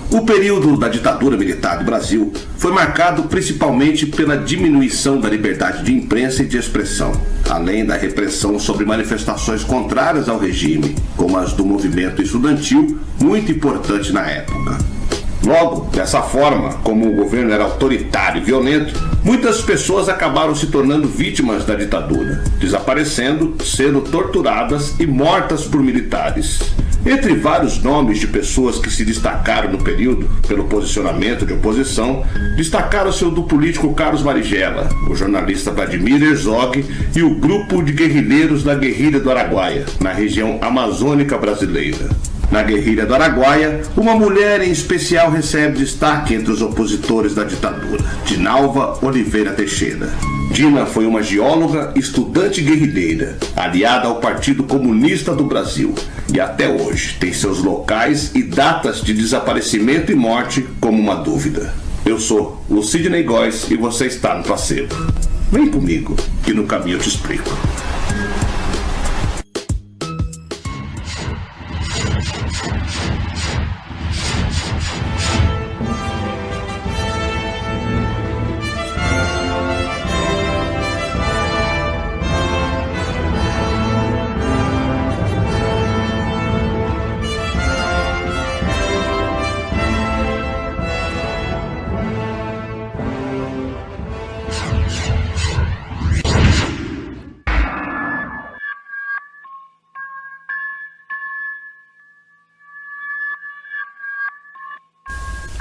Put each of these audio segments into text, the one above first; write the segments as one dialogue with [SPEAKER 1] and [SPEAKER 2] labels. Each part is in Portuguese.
[SPEAKER 1] O período da ditadura militar do Brasil foi marcado principalmente pela diminuição da liberdade de imprensa e de expressão, além da repressão sobre manifestações contrárias ao regime, como as do movimento estudantil, muito importante na época. Logo, dessa forma, como o governo era autoritário e violento, muitas pessoas acabaram se tornando vítimas da ditadura, desaparecendo, sendo torturadas e mortas por militares. Entre vários nomes de pessoas que se destacaram no período pelo posicionamento de oposição, destacaram-se o do político Carlos Marighella, o jornalista Vladimir Herzog e o grupo de guerrilheiros da Guerrilha do Araguaia, na região amazônica brasileira. Na Guerrilha do Araguaia, uma mulher em especial recebe destaque entre os opositores da ditadura, Dinalva Oliveira Teixeira. Dina foi uma geóloga, estudante guerrilheira, aliada ao Partido Comunista do Brasil, e até hoje tem seus locais e datas de desaparecimento e morte como uma dúvida. Eu sou o Sidney Góes e você está no Placebo. Vem comigo, que no caminho eu te explico.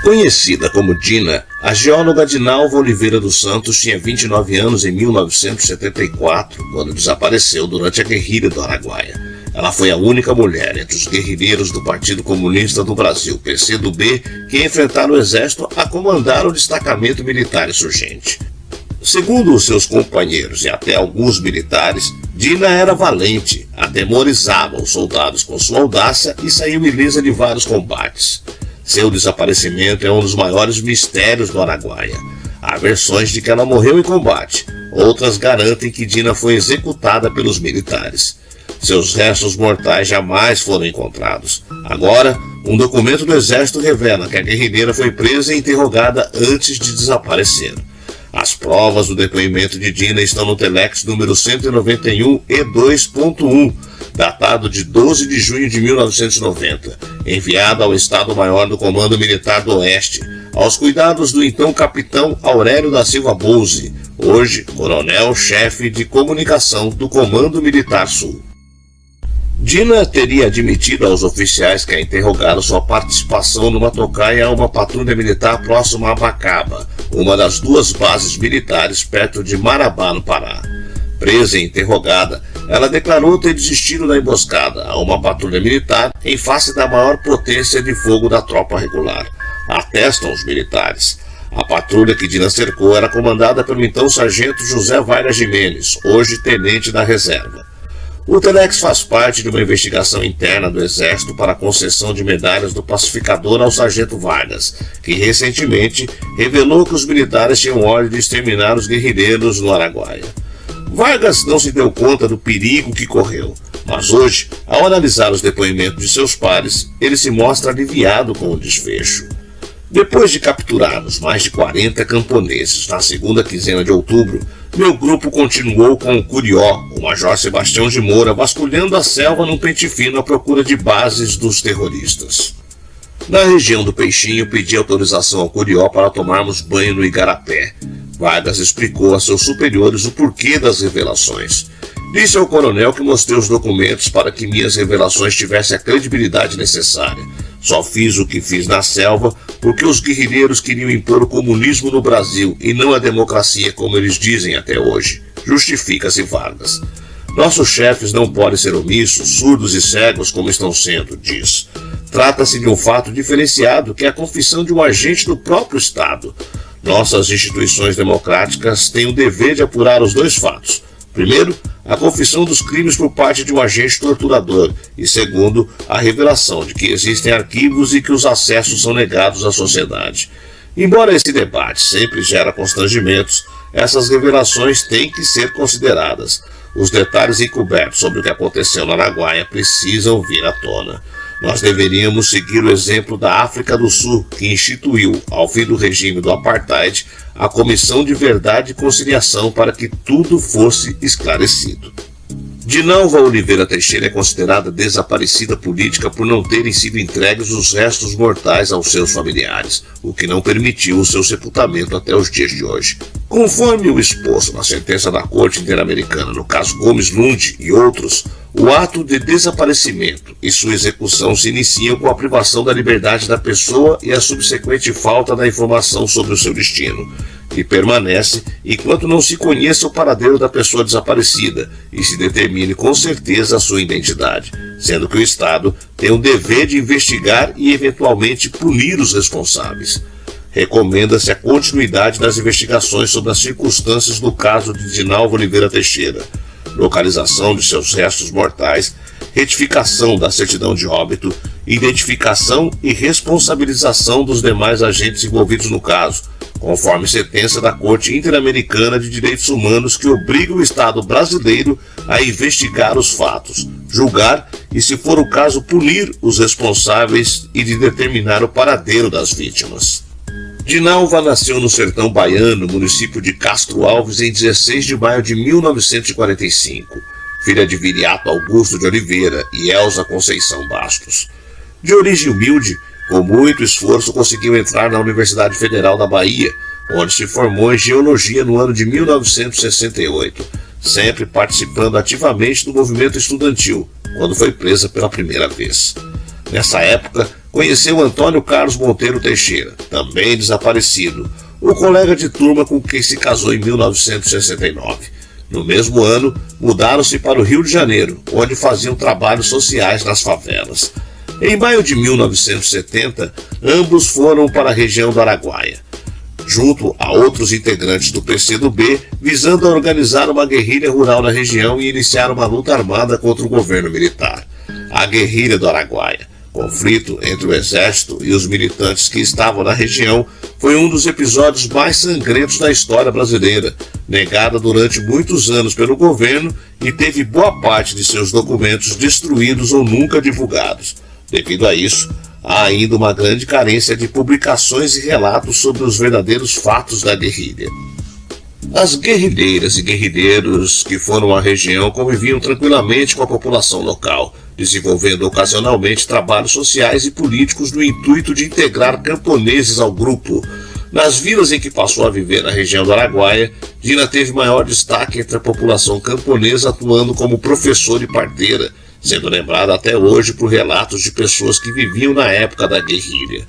[SPEAKER 2] Conhecida como Dina, a geóloga Dinalva Oliveira dos Santos tinha 29 anos em 1974, quando desapareceu durante a Guerrilha do Araguaia. Ela foi a única mulher entre os guerrilheiros do Partido Comunista do Brasil, PCdoB, que enfrentaram o exército a comandar o destacamento militar insurgente. Segundo os seus companheiros e até alguns militares, Dina era valente, atemorizava os soldados com sua audácia e saiu ilesa de vários combates. Seu desaparecimento é um dos maiores mistérios do Araguaia. Há versões de que ela morreu em combate, outras garantem que Dina foi executada pelos militares. Seus restos mortais jamais foram encontrados. Agora, um documento do exército revela que a guerrilheira foi presa e interrogada antes de desaparecer. As provas do depoimento de Dina estão no Telex número 191E2.1, datado de 12 de junho de 1990, enviado ao Estado-Maior do Comando Militar do Oeste, aos cuidados do então capitão Aurélio da Silva Bouse, hoje coronel-chefe de comunicação do Comando Militar Sul. Dina teria admitido aos oficiais que a interrogaram sua participação numa tocaia a uma patrulha militar próxima a Bacaba, uma das duas bases militares perto de Marabá, no Pará. Presa e interrogada, ela declarou ter desistido da emboscada a uma patrulha militar em face da maior potência de fogo da tropa regular. Atestam os militares. A patrulha que Dina cercou era comandada pelo então sargento José Vargas Jimenez, hoje tenente da reserva. O Telex faz parte de uma investigação interna do Exército para a concessão de medalhas do pacificador ao sargento Vargas, que recentemente revelou que os militares tinham ordem de exterminar os guerrilheiros no Araguaia. Vargas não se deu conta do perigo que correu, mas hoje, ao analisar os depoimentos de seus pares, ele se mostra aliviado com o desfecho. Depois de capturarmos mais de 40 camponeses na segunda quinzena de outubro, meu grupo continuou com o Curió, o Major Sebastião de Moura, vasculhando a selva num pente fino à procura de bases dos terroristas. Na região do Peixinho, pedi autorização ao Curió para tomarmos banho no Igarapé. Vargas explicou a seus superiores o porquê das revelações. Disse ao coronel que mostrei os documentos para que minhas revelações tivessem a credibilidade necessária. Só fiz o que fiz na selva porque os guerrilheiros queriam impor o comunismo no Brasil e não a democracia como eles dizem até hoje. Justifica-se Vargas. Nossos chefes não podem ser omissos, surdos e cegos como estão sendo, diz. Trata-se de um fato diferenciado que é a confissão de um agente do próprio Estado. Nossas instituições democráticas têm o dever de apurar os dois fatos. Primeiro, a confissão dos crimes por parte de um agente torturador e, segundo, a revelação de que existem arquivos e que os acessos são negados à sociedade. Embora esse debate sempre gera constrangimentos, essas revelações têm que ser consideradas. Os detalhes encobertos sobre o que aconteceu no Araguaia precisam vir à tona. Nós deveríamos seguir o exemplo da África do Sul, que instituiu, ao fim do regime do Apartheid, a Comissão de Verdade e Conciliação para que tudo fosse esclarecido. Dinalva Oliveira Teixeira é considerada desaparecida política por não terem sido entregues os restos mortais aos seus familiares, o que não permitiu o seu sepultamento até os dias de hoje. Conforme o exposto na sentença da Corte Interamericana no caso Gomes Lund e outros, o ato de desaparecimento e sua execução se iniciam com a privação da liberdade da pessoa e a subsequente falta da informação sobre o seu destino, e permanece enquanto não se conheça o paradeiro da pessoa desaparecida e se determine com certeza a sua identidade, sendo que o Estado tem o dever de investigar e eventualmente punir os responsáveis. Recomenda-se a continuidade das investigações sobre as circunstâncias do caso de Dinalva Oliveira Teixeira, localização de seus restos mortais, retificação da certidão de óbito, identificação e responsabilização dos demais agentes envolvidos no caso, conforme sentença da Corte Interamericana de Direitos Humanos que obriga o Estado brasileiro a investigar os fatos, julgar e, se for o caso, punir os responsáveis e de determinar o paradeiro das vítimas. Dinalva nasceu no sertão baiano, município de Castro Alves, em 16 de maio de 1945, filha de Viriato Augusto de Oliveira e Elza Conceição Bastos. De origem humilde, com muito esforço conseguiu entrar na Universidade Federal da Bahia, onde se formou em Geologia no ano de 1968, sempre participando ativamente do movimento estudantil, quando foi presa pela primeira vez. Nessa época, conheceu Antônio Carlos Monteiro Teixeira, também desaparecido, o colega de turma com quem se casou em 1969. No mesmo ano, mudaram-se para o Rio de Janeiro, onde faziam trabalhos sociais nas favelas. Em maio de 1970, ambos foram para a região do Araguaia, junto a outros integrantes do PCdoB, visando organizar uma guerrilha rural na região e iniciar uma luta armada contra o governo militar. A Guerrilha do Araguaia, conflito entre o exército e os militantes que estavam na região, foi um dos episódios mais sangrentos da história brasileira, negada durante muitos anos pelo governo e teve boa parte de seus documentos destruídos ou nunca divulgados. Devido a isso, há ainda uma grande carência de publicações e relatos sobre os verdadeiros fatos da guerrilha. As guerrilheiras e guerrilheiros que foram à região conviviam tranquilamente com a população local, desenvolvendo ocasionalmente trabalhos sociais e políticos no intuito de integrar camponeses ao grupo. Nas vilas em que passou a viver na região do Araguaia, Dina teve maior destaque entre a população camponesa, atuando como professora e parteira, sendo lembrada até hoje por relatos de pessoas que viviam na época da guerrilha.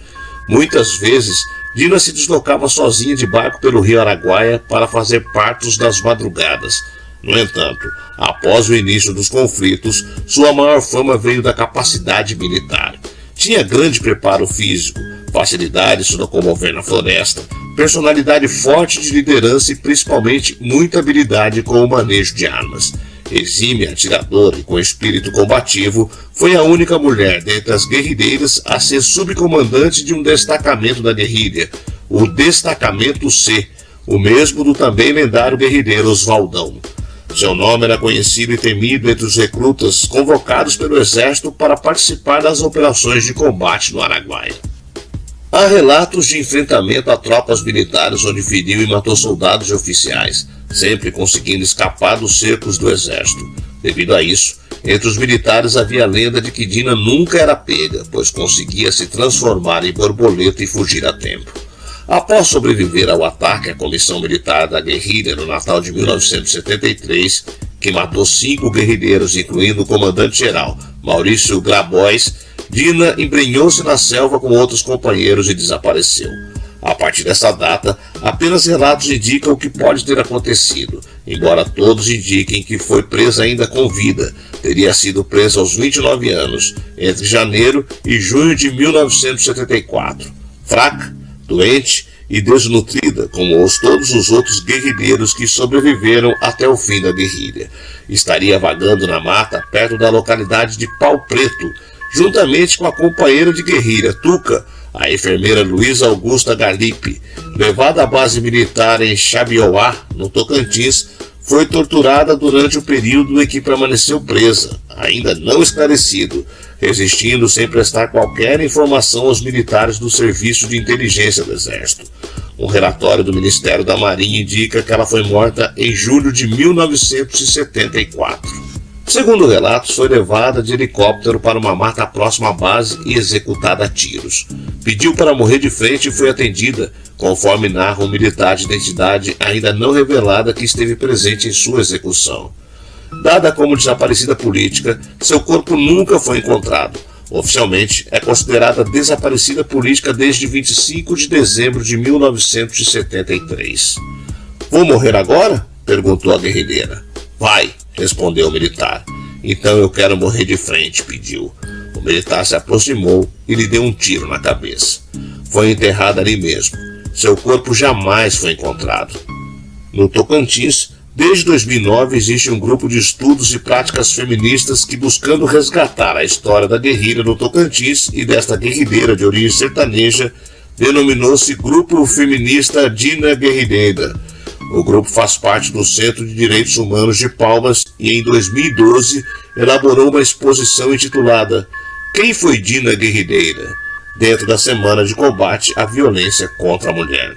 [SPEAKER 2] Muitas vezes, Dina se deslocava sozinha de barco pelo rio Araguaia para fazer partos das madrugadas. No entanto, após o início dos conflitos, sua maior fama veio da capacidade militar. Tinha grande preparo físico, facilidade se locomover na floresta, personalidade forte de liderança e principalmente muita habilidade com o manejo de armas. Exímia atiradora e com espírito combativo, foi a única mulher dentre as guerrilheiras a ser subcomandante de um destacamento da guerrilha, o Destacamento C, o mesmo do também lendário guerrilheiro Oswaldão. Seu nome era conhecido e temido entre os recrutas convocados pelo exército para participar das operações de combate no Araguaia. Há relatos de enfrentamento a tropas militares onde feriu e matou soldados e oficiais, sempre conseguindo escapar dos cercos do exército. Devido a isso, entre os militares havia a lenda de que Dina nunca era pega, pois conseguia se transformar em borboleta e fugir a tempo. Após sobreviver ao ataque à Comissão Militar da Guerrilha no Natal de 1973, que matou 5 guerrilheiros, incluindo o comandante-geral Maurício Grabois, Dina embrenhou-se na selva com outros companheiros e desapareceu. A partir dessa data, apenas relatos indicam o que pode ter acontecido, embora todos indiquem que foi presa ainda com vida. Teria sido presa aos 29 anos, entre janeiro e junho de 1974. Fraca, doente e desnutrida, como todos os outros guerrilheiros que sobreviveram até o fim da guerrilha. Estaria vagando na mata perto da localidade de Pau Preto, juntamente com a companheira de guerrilha, Tuca, a enfermeira Luísa Augusta Galipe. Levada à base militar em Xabioá, no Tocantins, foi torturada durante o período em que permaneceu presa, ainda não esclarecido, resistindo sem prestar qualquer informação aos militares do Serviço de Inteligência do Exército. Um relatório do Ministério da Marinha indica que ela foi morta em julho de 1974. Segundo relatos, foi levada de helicóptero para uma mata próxima à base e executada a tiros. Pediu para morrer de frente e foi atendida, conforme narra um militar de identidade ainda não revelada que esteve presente em sua execução. Dada como desaparecida política, seu corpo nunca foi encontrado. Oficialmente, é considerada desaparecida política desde 25 de dezembro de 1973. Vou morrer agora? Perguntou a guerrilheira. Vai, respondeu o militar. Então eu quero morrer de frente, pediu. O militar se aproximou e lhe deu um tiro na cabeça. Foi enterrada ali mesmo. Seu corpo jamais foi encontrado. No Tocantins, desde 2009 existe um grupo de estudos e práticas feministas que, buscando resgatar a história da guerrilha no Tocantins e desta guerrilheira de origem sertaneja, denominou-se Grupo Feminista Dina Guerrilheira. O grupo faz parte do Centro de Direitos Humanos de Palmas e, em 2012, elaborou uma exposição intitulada Quem foi Dina Guerrilheira? Dentro da Semana de Combate à Violência contra a Mulher.